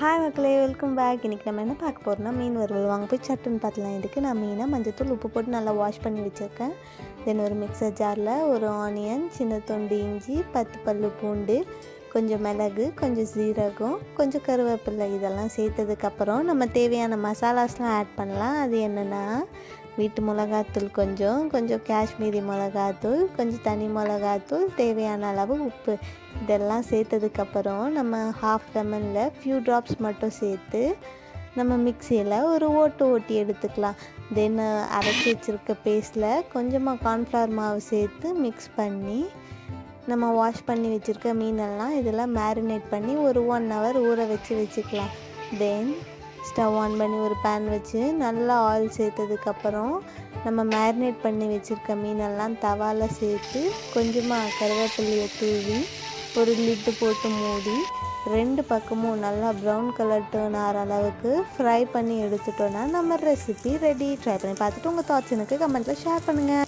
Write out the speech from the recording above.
Hi மக்களே, welcome back. இன்றைக்கி நம்ம என்ன பார்க்க போகிறோம்னா மீன் வறுவல். வாங்க போய் சட்டுன்னு பார்த்துலாம். இதுக்கு நான் மீனை மஞ்சத்தூள் உப்பு போட்டு நல்லா வாஷ் பண்ணி வச்சுருக்கேன். தென் ஒரு மிக்சர் ஜாரில் ஒரு ஆனியன், சின்ன துண்டு இஞ்சி, 10 பல்லு பூண்டு, கொஞ்சம் மிளகு, கொஞ்சம் சீரகம், கொஞ்சம் கருவேப்பிலை இதெல்லாம் சேர்த்ததுக்கப்புறம் நம்ம தேவையான மசாலாஸ்லாம் ஆட் பண்ணலாம். அது என்னென்னா வீட்டு மிளகாத்தூள், கொஞ்சம் காஷ்மீரி மிளகாத்தூள், கொஞ்சம் தனி மிளகாத்தூள், தேவையான அளவு உப்பு இதெல்லாம் சேர்த்ததுக்கப்புறம் நம்ம ஹாஃப் லெமனில் ஃபியூ ட்ராப்ஸ் மட்டும் சேர்த்து நம்ம மிக்சியில் ஒரு ஓட்டி எடுத்துக்கலாம். தென் அரைச்சி வச்சுருக்க பேஸ்ட்டில் கொஞ்சமாக கார்ன்ஃப்ளவர் மாவு சேர்த்து மிக்ஸ் பண்ணி நம்ம வாஷ் பண்ணி வச்சுருக்க மீனெல்லாம் இதெல்லாம் மேரினேட் பண்ணி ஒரு 1 hour ஊற வச்சுக்கலாம். தென் ஸ்டவ் ஆன் பண்ணி ஒரு பேன் வச்சு நல்லா ஆயில் சேர்த்ததுக்கப்புறம் நம்ம மேரினேட் பண்ணி வச்சுருக்க மீனெல்லாம் தவாவில் சேர்த்து கொஞ்சமாக கருவேப்பிலையை தூவி ஒரு லிட்டு போட்டு மூடி 2 பக்கமும் நல்லா ப்ரௌன் கலர் டர்ன் ஆகிற அளவுக்கு ஃப்ரை பண்ணி எடுத்துட்டோன்னா நம்ம ரெசிபி ரெடி. ட்ரை பண்ணி பார்த்துட்டு உங்கள் தாட்ஸ் எனக்கு கமெண்ட்டில் ஷேர் பண்ணுங்கள்.